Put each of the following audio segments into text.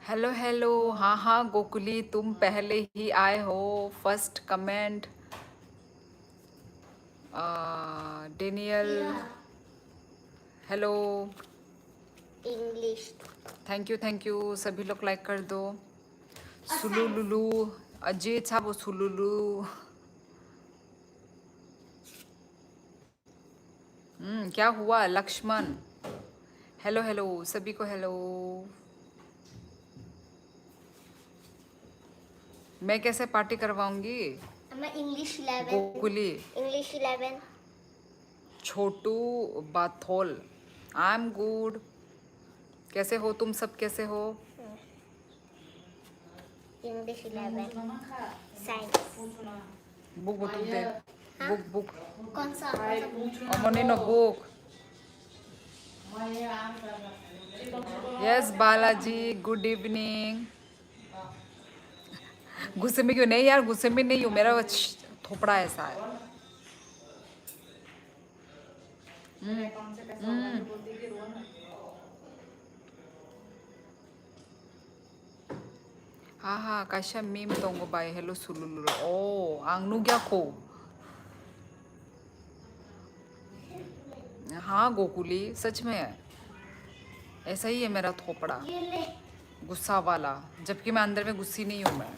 Hello hello. हाँ हाँ गोकुली, तुम पहले ही आए हो। First comment Daniel. Hello. English. Thank you सभी लोग लाइक कर दो। सुलुलुलु। अजीत साहब वो सुलुलु। क्या हुआ लक्ष्मण? हेलो हेलो सभी को हेलो। मैं कैसे पार्टी करवाऊंगी? मैं इंग्लिश 11। गोकुली। इंग्लिश 11। छोटू बाथोल। I am good. कैसे हो तुम सब, कैसे हो? इंग्लिश 11। साइंस। बुक बतू दे। Book book. कौन सा अमोनी no book. Yes Balaji, good evening. गुस्से में क्यों नहीं यार, गुस्से में नहीं हूँ, मेरा थोपड़ा ऐसा है। हाँ हाँ काशा मीम तोंगो बाय हेलो सुलुलु ओ आंगनू क्या को। हाँ गोकुली सच में है, ऐसा ही है मेरा थोपड़ा, गुस्सा वाला। जबकि मैं अंदर में गुस्सी नहीं हूँ मैं,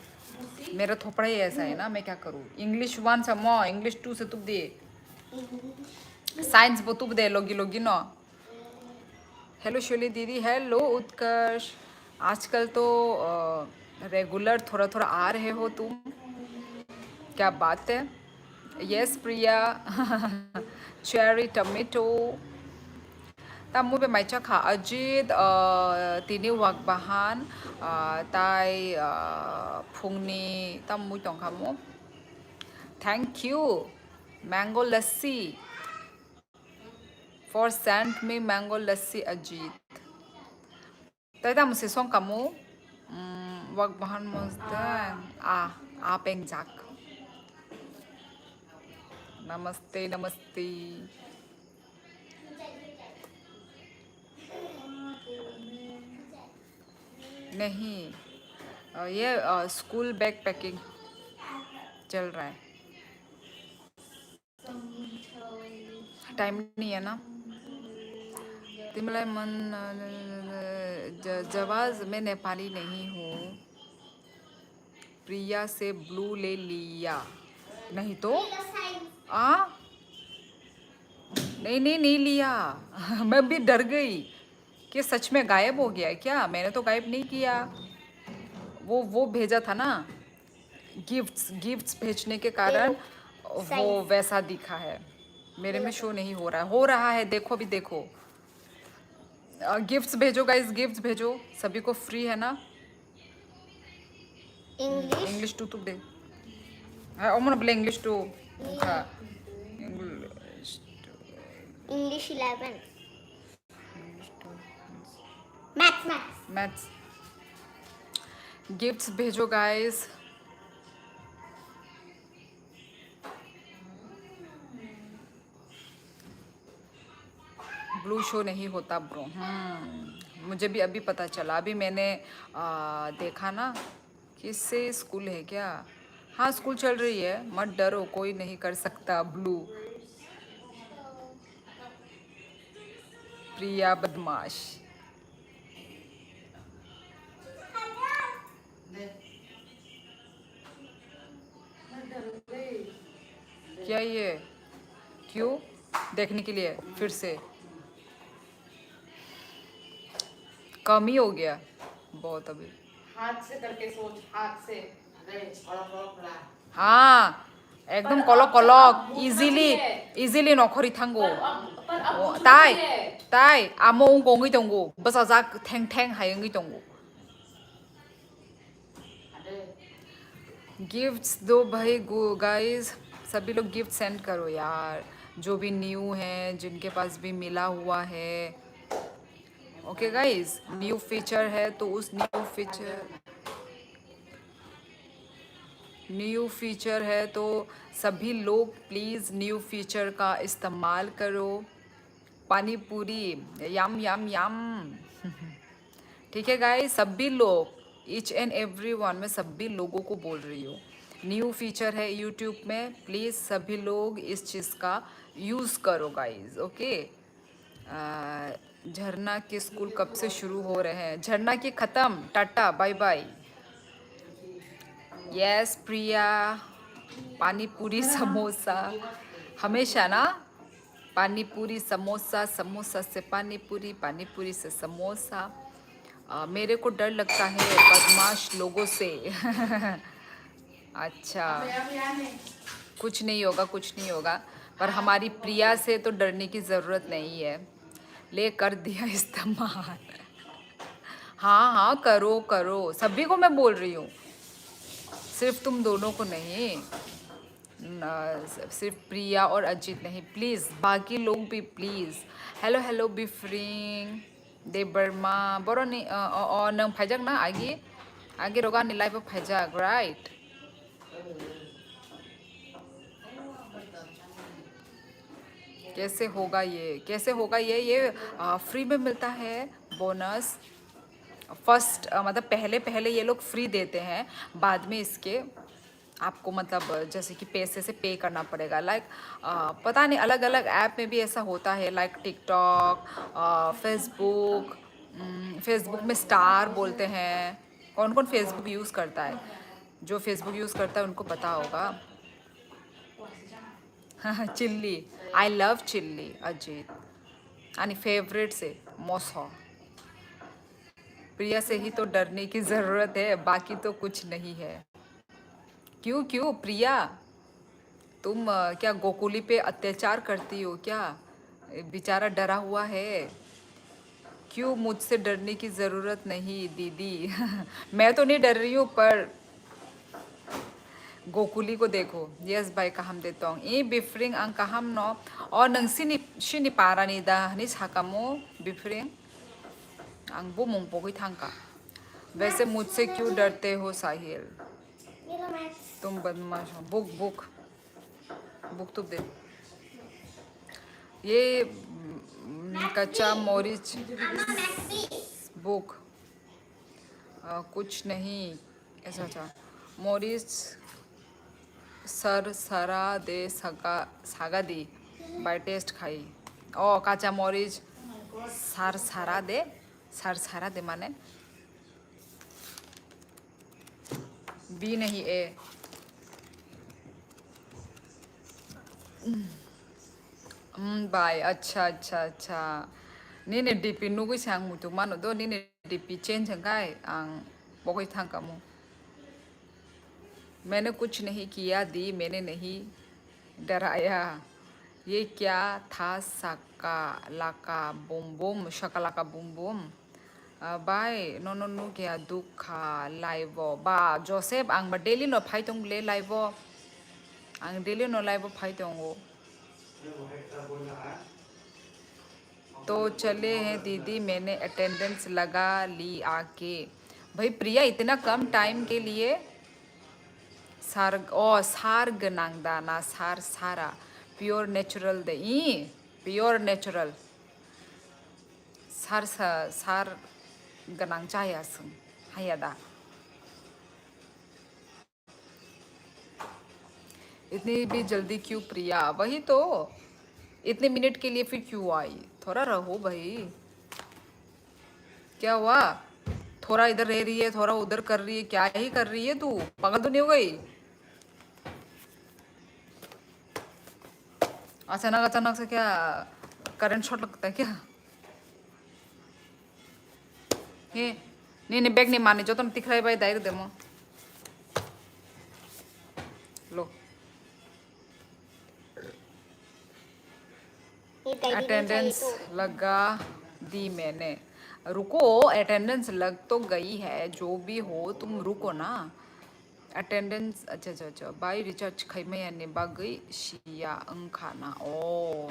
मेरा थोपड़ा ही ऐसा है ना, मैं क्या करूँ। इंग्लिश 1 से मो इंग्लिश 2 से तुब दे। साइंस वो तुब दे लोगी लोगी नो। हेलो शोली दीदी, हेलो उत्कर्ष। आजकल तो रेगुलर थोड़ा थोड़ा आ रहे हो तुम, क्या बात है। Yes Priya. Cherry tomato. tamu be mai cha kha ajit tini wak bahan tai phungni tamu tong kamu. Thank you mango lassi for send me mango lassi ajit. Tai tamu se song kamu wak bahan monster pengjak. Namaste namaste. नहीं ये school bag packing चल रहा है, time नहीं है ना। तिमलाई मन जवाज मैं नेपाली नहीं हूँ। प्रिया से ब्लू ले लिया नहीं तो नहीं नहीं नहीं लिया। मैं भी डर गई कि सच में गायब हो गया है क्या। मैंने तो गायब नहीं किया, वो भेजा था ना, गिफ्ट्स गिफ्ट्स भेजने के कारण वो वैसा दिखा है। मेरे में शो नहीं हो रहा है देखो भी देखो। गिफ्ट्स भेजो गाइस, गिफ्ट्स भेजो, सभी को फ्री है ना। इंग्लिश 2 तुम दे। ओमन बोले इंग्लिश 2 हाँ इंग्लिश 11। मैथ्स। मैथ्स। गिफ्ट्स भेजो गाइस। ब्लू शो नहीं होता ब्रो। मुझे भी अभी पता चला, अभी मैंने देखा ना। किससे स्कूल है क्या? हाँ स्कूल चल रही है, मत डरो, कोई नहीं कर सकता ब्लू। प्रिया बदमाश। क्या ये क्यों देखने के लिए फिर से कम ही हो गया बहुत अभी। हाथ से करके सोच, हाथ से। हाँ एकदम कलक कलक इजीली इजीली नखरी थांगो ताई ताई आमो गोंगी दंगो बस आजाक ठेंग ठेंग हायंगी दंगो। गिफ्ट्स दो भाई गाइस, सभी लोग गिफ्ट सेंड करो यार, जो भी न्यू है, जिनके पास भी मिला हुआ है। ओके गाइस, न्यू फीचर है तो उस न्यू फीचर है तो सभी लोग प्लीज़ न्यू फीचर का इस्तेमाल करो। पानी पूरी यम यम यम। ठीक है गाइस, सभी लोग ईच एंड एवरी वन, मैं सभी लोगों को बोल रही हूँ। न्यू फीचर है यूट्यूब में, प्लीज़ सभी लोग इस चीज़ का यूज़ करो गाइज, ओके। झरना के स्कूल कब से शुरू हो रहे हैं? झरना की ख़त्म, टाटा बाय बाय। यस प्रिया, पानी पूरी समोसा हमेशा ना, पानी पूरी समोसा, समोसा से पानी पूरी से समोसा। मेरे को डर लगता है बदमाश लोगों से। अच्छा, कुछ नहीं होगा, कुछ नहीं होगा, पर हमारी प्रिया से तो डरने की ज़रूरत नहीं है। ले कर दिया इस्तेमाल। हाँ हाँ, करो करो, सभी को मैं बोल रही हूँ, सिर्फ तुम दोनों को नहीं, सिर्फ प्रिया और अजीत नहीं, प्लीज़ बाकी लोग भी प्लीज़। हेलो हेलो बिफ्रिंग दे बर्मा बरनी नंग फाइजाक ना आगे आगे रोगा निलाई पर फाइजाक राइट। कैसे होगा ये, कैसे होगा ये फ्री में मिलता है बोनस। फर्स्ट मतलब पहले पहले ये लोग फ्री देते हैं, बाद में इसके आपको मतलब जैसे कि पैसे से पे करना पड़ेगा। लाइक पता नहीं, अलग अलग ऐप में भी ऐसा होता है, लाइक टिकटॉक, फेसबुक। फेसबुक में स्टार बोलते हैं। कौन कौन फेसबुक यूज़ करता है? जो फेसबुक यूज़ करता है उनको पता होगा। Chilli, I love chilli Ajit आणि फेवरेट से मोसो। प्रिया से ही तो डरने की ज़रूरत है, बाकी तो कुछ नहीं है। क्यों क्यों प्रिया, तुम क्या गोकुली पे अत्याचार करती हो क्या? बेचारा डरा हुआ है। क्यों, मुझसे डरने की ज़रूरत नहीं दीदी। मैं तो नहीं डर रही हूँ, पर गोकुली को देखो। यस भाई कहम देता हूँ ये बिफ्रिंग अंग कहम नो और नंसिनी शिनी पारानी दा नि साकामो बिफ्रिंग अंग वो मुंगपो ही थांका। वैसे मुझसे क्यों डरते हो साहिल? Little Max. तुम बदमाश हो। बुक बुक बुक तो दे। ये कच्चा मोरिच Mama, Max, please. बुक कुछ नहीं ऐसा था। मोरिच सर सरा दे सगा सागा दी बाय टेस्ट खाई। ओ काचा मोरिच सार सारा दे, सार सारा दे माने बी नहीं ए। बाय, अच्छा अच्छा अच्छा। नीने डीपी नुगु सांग मुतु मानो दो नीने डीपी चेंज हंगाई आंग बोकोई थांग कामु। मैंने कुछ नहीं किया दी, मैंने नहीं डराया। ये क्या था? साका Laka Bum Bum, Shakalaka Bum Bum. Bye no no no क्या दुखा लाइव बा जोसेफ आंग बा डेली नो फाइटों ले लाइव आंग डेली नो लाइव फाइटों। तो चले हैं दीदी, मैंने अटेंडेंस लगा ली आके। भाई प्रिया, इतना कम टाइम के लिए सार्ग ओ सार्ग नांगदाना सार सारा प्योर नेचुरल दे ई प्योर नेचुरल सार सार गनांग चाया सुन हायादा। इतनी भी जल्दी क्यों प्रिया? वही तो, इतने मिनट के लिए फिर क्यों आई? थोड़ा रहो भाई। क्या हुआ? थोड़ा इधर रह रही है, थोड़ा उधर कर रही है, क्या ही कर रही है तू? पागल तो नहीं हो गई? अचानक अचानक से क्या करंट शॉट लगता है क्या? ये नहीं नहीं बैग नहीं मारने जो तुम दिख रहा है भाई दायर दे मो लो। ये daddy ने चाहिए अटेंडेंस तो लगा दी मैंने। रुको, अटेंडेंस लग तो गई है, जो भी हो तुम रुको ना। अटेंडेंस अच्छा अच्छा अच्छा बाई रिचार्ज खैमे यानी बागई शिया अंखाना ओ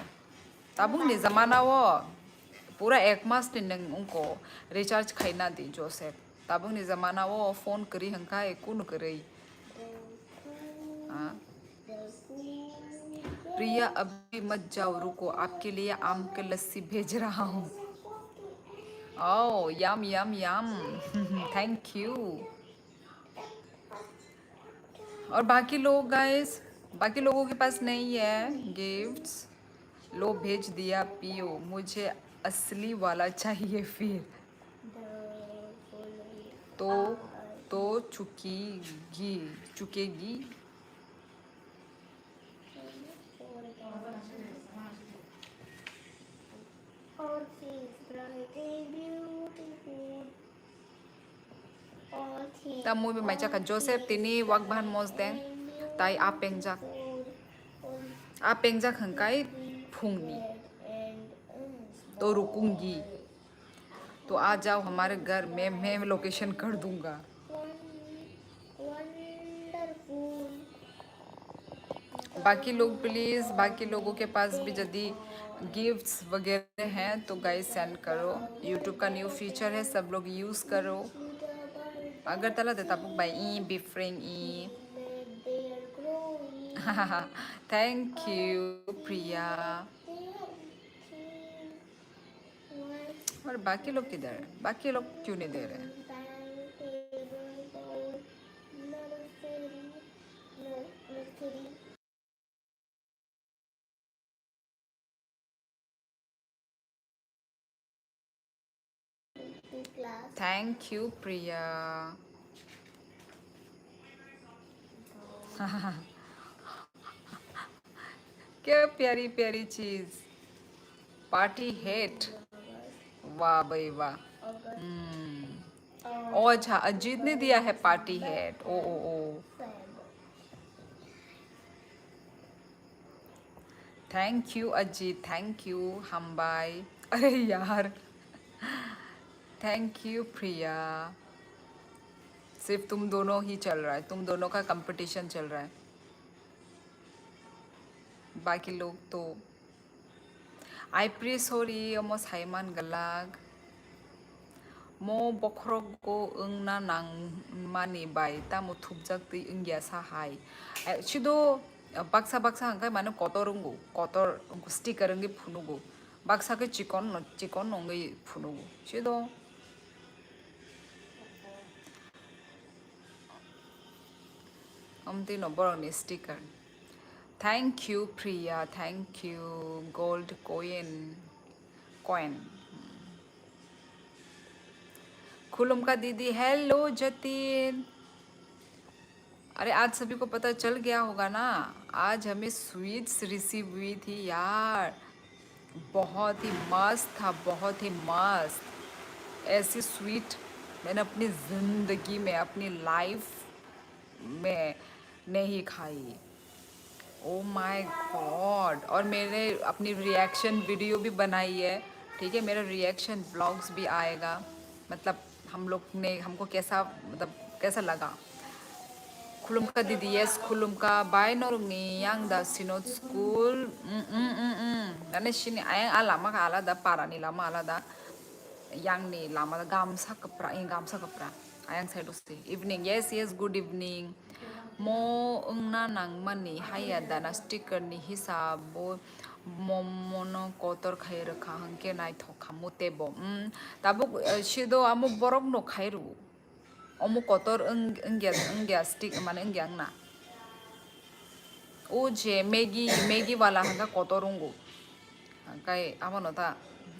ताबुंग नि जमाना वो पूरा एक मास नि नंग उनको रिचार्ज खैना दी जोसेफ। ताबुंग नि जमाना वो फोन करी हंका कुन करी। हाँ प्रिया अभी मत जाओ, रुको, आपके लिए आम के लस्सी भेज रहा हूँ। Oh, yum, yum, yum. Thank you. और बाकी लोग गाइस, बाकी लोगों के पास नहीं है गिफ्ट्स। लो भेज दिया, पियो, मुझे असली वाला चाहिए फिर। तो तो चुकेगी, चुकेगी। All things bright and beautiful. All things Ta muy may chaka Joseph tini wag ban mos den. Tai apengjak. Apengjak hangkai phungni. तो रुकूंगी, तो आ जाओ हमारे घर में, मैं लोकेशन कर दूंगा। wonderful. बाकी लोग प्लीज़, बाकी लोगों के पास भी यदि गिफ्ट्स वगैरह हैं तो गाइस सेंड करो। यूट्यूब का न्यू फीचर है, सब लोग यूज़ करो। अगर तला देता बुक बाई ई बिफ्रेंग ई। They are growing. Thank you Priya. और बाकी लोग किधर है? बाकी लोग क्यों नहीं दे रहे? थैंक यू प्रिया। क्या प्यारी प्यारी चीज। पार्टी हेट, वाह भाई वाह। ओ अच्छा, अजीत ने दिया है पार्टी हेट। ओ ओ ओ, thank you Ajit, thank you हम बाय। अरे यार, थैंक यू प्रिया। सिर्फ तुम दोनों ही चल रहा है, तुम दोनों का कंपटीशन चल रहा है। बाकी लोग तो आई प्री सॉरी अमो साइमान गलाग मो बखरगो अंगना नांग मानी बाय तामो थुबजाक ती इंगिया साहाय सिदो बाक्सा बाक्सा हंकाय माने कतरंगो कतर स्टिकर अंगे फुनुगो बाक्सा के चिकन चिकन अंगे फुनुगो सिदो अमती नबरंगनि sticker. Thank you Priya, thank you gold coin. खुलुम का दीदी, हेलो जतिन। अरे आज सभी को पता चल गया होगा ना, आज हमें स्वीट्स रिसीव हुई थी यार। बहुत ही मस्त था, बहुत ही मस्त। ऐसी स्वीट मैंने अपनी ज़िंदगी में, अपनी लाइफ में नहीं खाई। ओ माय गॉड। और मैंने अपनी रिएक्शन वीडियो भी बनाई है, ठीक है, मेरा रिएक्शन ब्लॉग्स भी आएगा। मतलब हम लोग ने, हमको कैसा, मतलब कैसा लगा। खुलुम का दीदी, यस खुलुम का bye नोरुंगनी yang da sinot school नाने सिनी आयang alama ka alada parani lama alada yang ni lama gamsa kapra in gamsa kapra ayang side usti evening, yes yes good evening mo ungna nangmani haya dana sticker ni hisabo momono kotor khai rakha hangke nai thoka motebo tabuk shido amuk borok no khairu omu kotor enggak stick mana enggak na uje Maggie वाला हंगा कोतोरुंगु हंगाई आमो नोता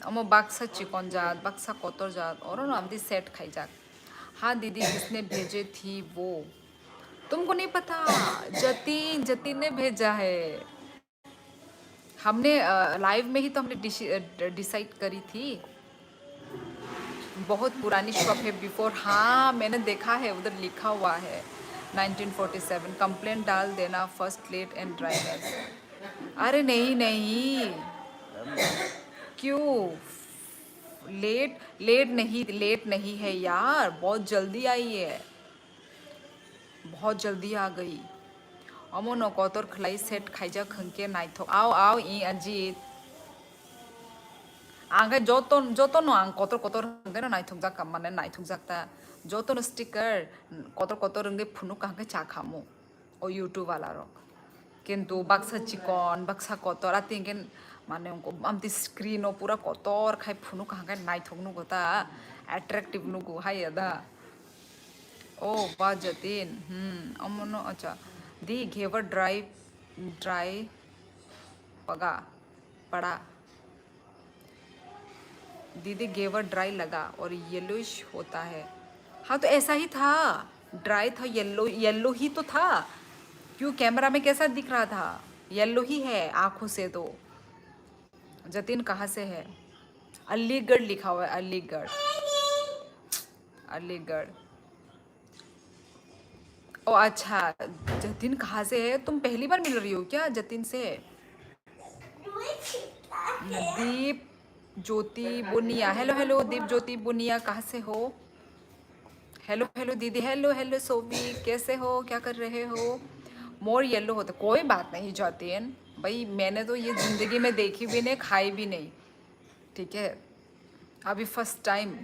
Amo Baksa chicken जात बाक्सा कोतर जात और ना आमदी set खाई जात। हाँ दीदी, किसने भेजे थी वो? तुमको नहीं पता? जतिन जतिन ने भेजा है। हमने लाइव में ही तो हमने डिसाइड करी थी। बहुत पुरानी शॉप है बिफोर, हाँ मैंने देखा है, उधर लिखा हुआ है 1947 कंप्लेंट डाल देना फर्स्ट लेट एंड ड्राइवर्स। अरे नहीं नहीं, क्यों लेट नहीं है यार, बहुत जल्दी आई है, बहुत जल्दी आ गई। अमो न कतर खलाई सेट खाइजा खंके नाइथो आओ आओ ई अजीत आगे जोतो आं कतर कतर हंगे नाइथुक माने नाइथुक जाता जोतो स्टिकर कतर हंगे फुनु कांगे चा खामो ओ यूट्यूब वाला रक किंतु बाक्सा चिकन बाक्सा कतर आती माने उनको आमती स्क्रीन ओ पूरा कोतोर खाई फुनु कहाँ का नाई थोगनु कोता अट्रैक्टिव नुको हाय अदा ओ वाह जतिन अमनो अच्छा दी घेवर ड्राई ड्राई पगा पड़ा दीदी घेवर ड्राई लगा और येलोइश होता है हाँ तो ऐसा ही था ड्राई था येलो येलो ही तो था क्यों कैमरा में कैसा दिख रहा था येलो ही है आंखों से तो जतिन कहाँ से है अलीगढ़ लिखा हुआ है अलीगढ़ अलीगढ़ ओ अच्छा जतिन कहाँ से है तुम पहली बार मिल रही हो क्या जतिन से दीप ज्योति बुनिया हेलो हेलो दीप ज्योति बुनिया कहाँ से हो हेलो हेलो दीदी हेलो हेलो सोबी कैसे हो क्या कर रहे हो मोर येलो होता कोई बात नहीं जतिन भाई मैंने तो ये ज़िंदगी में देखी भी नहीं खाई भी नहीं ठीक है अभी फर्स्ट टाइम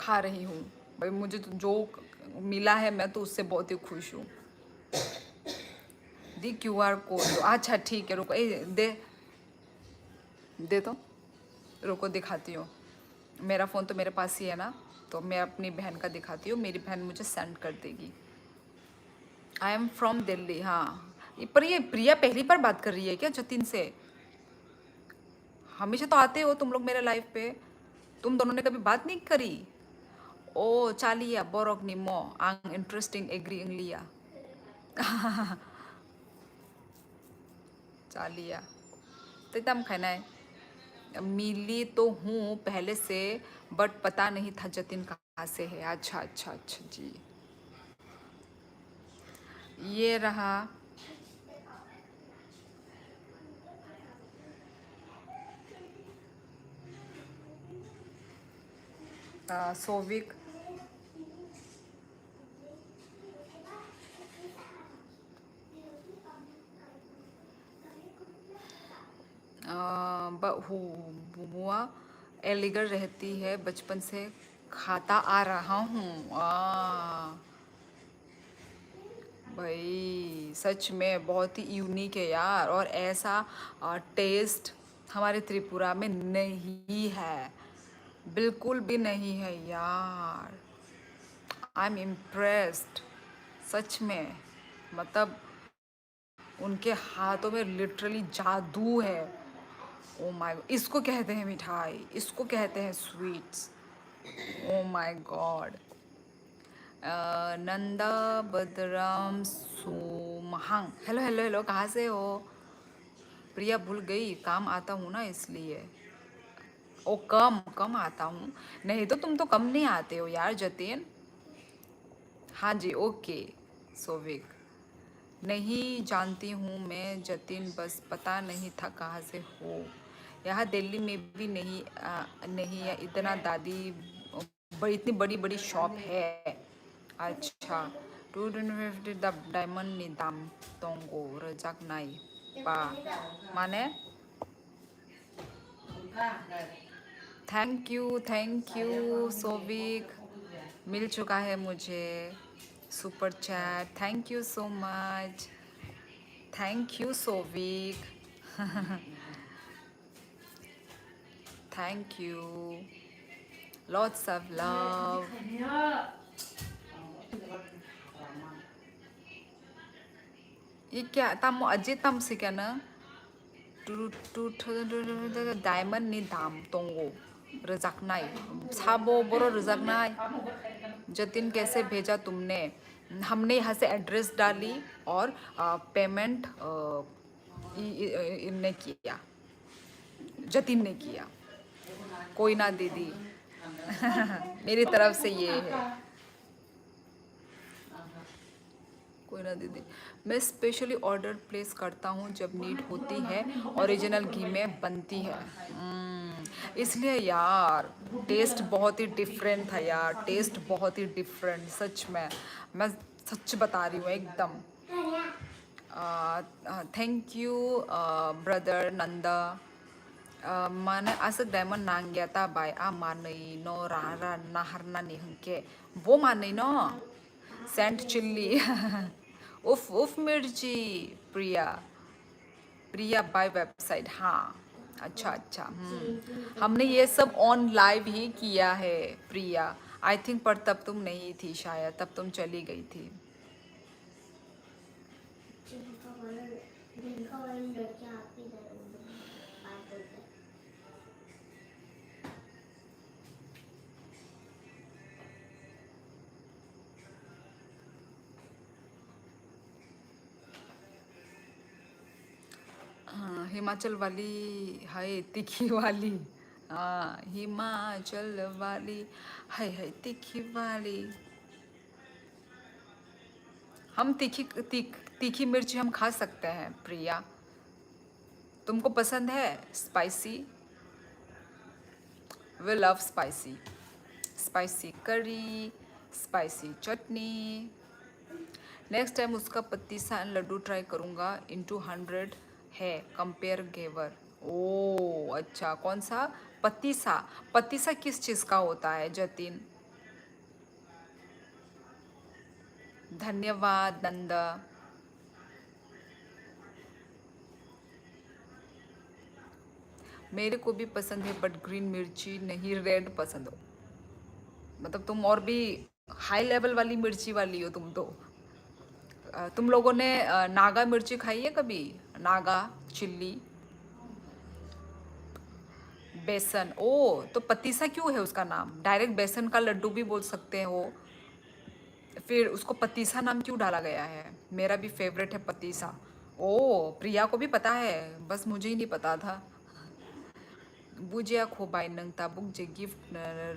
खा रही हूँ भाई मुझे तो जो मिला है मैं तो उससे बहुत ही खुश हूँ दी QR कोड अच्छा ठीक है रुको दे तो रुको दिखाती हूँ मेरा फ़ोन तो मेरे पास ही है ना तो मैं अपनी बहन का दिखाती हूँ मेरी बहन मुझे सेंड कर देगी आई एम फ्रॉम दिल्ली हाँ पर ये प्रिया पहली बार बात कर रही है क्या जतिन से हमेशा तो आते हो तुम लोग मेरे लाइफ पे तुम दोनों ने कभी बात नहीं करी ओ चालिया बोरक निमो आंग इंटरेस्टिंग एग्री इंग्लिया चालिया तो तम खाना है मिली तो हूँ पहले से बट पता नहीं था जतिन कहाँ से है अच्छा अच्छा अच्छा जी ये रहा सोविक बुआ अलीगढ़ रहती है बचपन से खाता आ रहा हूँ भाई सच में बहुत ही यूनिक है यार और ऐसा टेस्ट हमारे त्रिपुरा में नहीं है बिल्कुल भी नहीं है यार आई एम इम्प्रेस्ड सच में मतलब उनके हाथों में लिटरली जादू है ओ माय इसको कहते हैं मिठाई इसको कहते हैं स्वीट्स ओ माय गॉड नंदा बदराम सोमहांग हेलो हेलो हेलो कहाँ से हो प्रिया भूल गई काम आता हूँ ना इसलिए ओ कम कम आता हूँ नहीं तो तुम तो कम नहीं आते हो यार जतिन हाँ जी ओके सोविक नहीं जानती हूँ मैं जतिन बस पता नहीं था कहाँ से हो यहाँ दिल्ली में भी नहीं है इतना दादी इतनी बड़ी बड़ी शॉप है अच्छा 250 डायमंड नी दाम तोंगो रजाक नाई पा माने थैंक यू सोविक मिल चुका है मुझे super chat thank you so much thank you Sovik thank you lots of love ये क्या तम अजय तम से क्या ना 2000 डायमंड नी दाम तोंगो रजाकनाई साबो बोरो रजाकनाई जतिन कैसे भेजा तुमने हमने यहाँ से एड्रेस डाली और पेमेंट ने किया जतिन ने किया कोई ना दीदी मेरी तरफ से ये है कोई ना दीदी मैं स्पेशली ऑर्डर प्लेस करता हूँ जब नीड होती है ओरिजिनल घी में बनती है इसलिए यार टेस्ट बहुत ही डिफरेंट था यार टेस्ट बहुत ही डिफरेंट सच में मैं सच बता रही हूँ एकदम थैंक यू ब्रदर नंदा माने असक डायमंड नांग्या ता बाय आ मानै नो रा नाहरना निहंके वो मानै नो सेंट चिल्ली उफ उफ मिर्ची प्रिया प्रिया बाय वेबसाइट, हाँ। अच्छा अच्छा, हमने ये सब ऑन लाइव ही किया है प्रिया। आई थिंक पर तब तुम नहीं थी शायद, तब तुम चली गई थी। जिनका वाला लड़के आप ही इधर बात बोलते हैं। हाँ, हिमाचल वाली है तीखी वाली। हाँ, हिमाचल वाली है तीखी वाली। हम तीखी मिर्ची हम खा सकते हैं प्रिया। तुमको पसंद है spicy? We love spicy. Spicy curry, spicy chutney. Next time उसका पत्तीसा एंड लड्डू ट्राई करूँगा। इंटू 100 है कंपेयर घेवर। ओ अच्छा, कौन सा? पत्तीसा। पत्तीसा किस चीज़ का होता है जतिन? धन्यवाद नंदा। मेरे को भी पसंद है बट ग्रीन मिर्ची नहीं, रेड पसंद हो। मतलब तुम और भी हाई लेवल वाली मिर्ची वाली हो तुम तो। तुम लोगों ने नागा मिर्ची खाई है कभी? नागा चिल्ली बेसन। ओ तो पतीसा क्यों है उसका नाम? डायरेक्ट बेसन का लड्डू भी बोल सकते हो, फिर उसको पतीसा नाम क्यों डाला गया है? मेरा भी फेवरेट है पतीसा। ओ प्रिया को भी पता है, बस मुझे ही नहीं पता था। बुजिया खो बाय नंग ताबुक जे गिफ्ट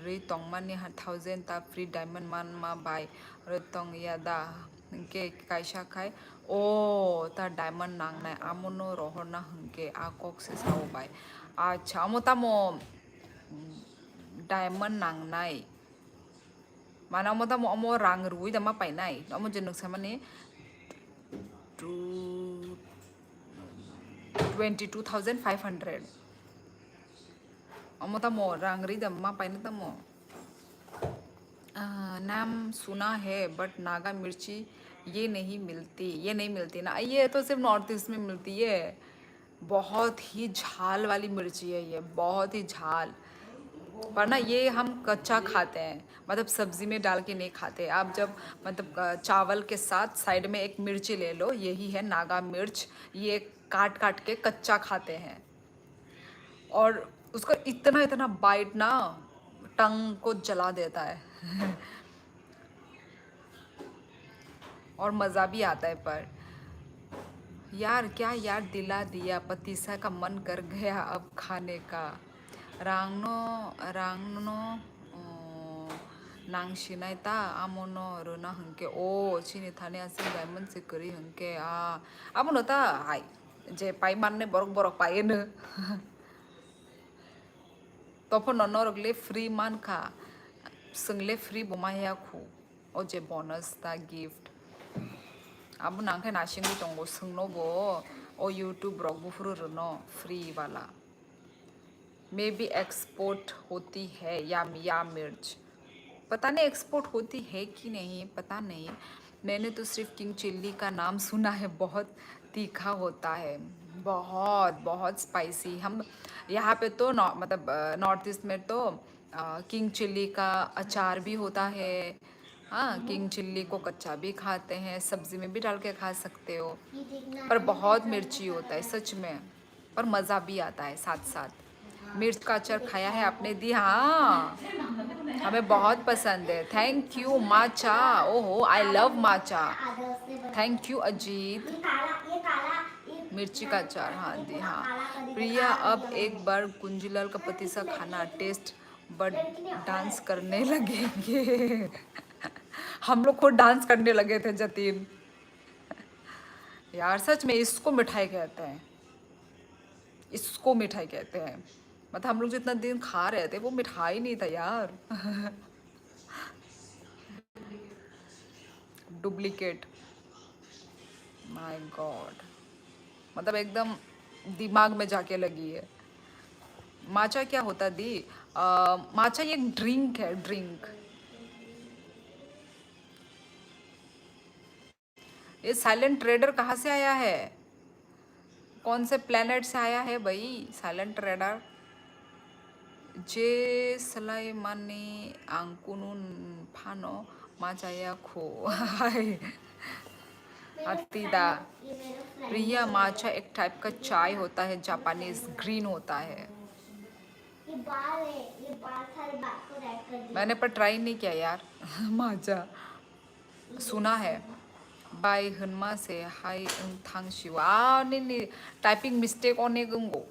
रे तोंग मानी 1000 ता फ्री डायमंड मान मा बाय रे तोंग यादा के काइशा खाय। ओ ता डायमंड नांग नाय आमोनो रोहना हंके आकोक से साओ बाय। अच्छा अमो तामो डायमंड नांग नाय माना अमो तामो अमो रांग रुई दमा पाय नाय अमो जनक सामाने 22,500 अमो तामो रांग री दमा पाय ना तामो। नाम सुना है बट नागा मिर्ची ये नहीं मिलती ना, ये तो सिर्फ नॉर्थ ईस्ट में मिलती है। बहुत ही झाल वाली मिर्ची है ये, बहुत ही झाल। पर ना ये हम कच्चा खाते हैं, मतलब सब्जी में डाल के नहीं खाते। आप जब मतलब चावल के साथ साइड में एक मिर्ची ले लो, यही है नागा मिर्च। ये काट काट के कच्चा खाते हैं और उसका इतना इतना बाइट ना टंग को जला देता है और मज़ा भी आता है। पर यार क्या यार दिला दिया, पतीसा का मन कर गया अब खाने का। रांगनो रांगनो नांगशिनाय ता आमोनो रोना हंके ओ चिनी थाने आसिन डायमंड से करी हंके आ आमोनो ता हाय जे पाई मानने बरक बरक पाए न तोपन ननरगले फ्री मान खा संगले फ्री बोमाया खु ओ जे बोनस ता गिफ्ट अब नांखे नाशिंग दंगो संगनोबो ओ यूट्यूब रॉक बुफुरु रनो फ्री वाला। मे बी एक्सपोर्ट होती है या मिर्च, पता नहीं एक्सपोर्ट होती है कि नहीं, पता नहीं। मैंने तो सिर्फ किंग चिल्ली का नाम सुना है, बहुत तीखा होता है, बहुत बहुत स्पाइसी। हम यहाँ पे तो मतलब नॉर्थ ईस्ट में तो किंग चिल्ली का अचार भी होता है। हाँ, किंग चिल्ली को कच्चा भी खाते हैं, सब्जी में भी डाल के खा सकते हो। ये देखना पर बहुत मिर्ची होता है सच में, पर मज़ा भी आता है साथ साथ। मिर्च का अचार खाया है आपने दी? हाँ, हमें बहुत पसंद है। थैंक यू माचा, ओहो आई लव माचा। आधा उसने बना थैंक यू अजीत। ये काला ये मिर्ची का अचार, हाँ दी हाँ। काला कर दिया, प्रिया काला अब कर दिया एक बार कुंजीलाल का पतीसा खाना टेस्ट बट डांस करने लगेंगे हम लोग खुद डांस करने लगे थे जतीन। यार सच में इसको मिठाई कहते हैं, इसको मिठाई कहते हैं। मतलब हम लोग जितना दिन खा रहे थे वो मिठाई नहीं था यार डुप्लीकेट, माय गॉड, मतलब एकदम दिमाग में जाके लगी है। माचा क्या होता दी? माचा ये ड्रिंक है, ड्रिंक। ये साइलेंट ट्रेडर कहाँ से आया है? कौन से प्लेनेट से आया है भाई साइलेंट रेडर? जे सलाइमानी आंकुनुन फानो माजाया खो हाय मेरा अतीदा। friend- ये मेरा friend प्रिया है। माचा एक टाइप का चाय होता है, जापानीज ग्रीन होता है। ये बाल है, ये बाल सारे बाल को रेड कर दिया। मैंने पर ट्राई नहीं किया यार माचा सुना है। बाय हनमा से हाय थांग शिवा नहीं नहीं टाइपिंग मिस्टेक होने गंगो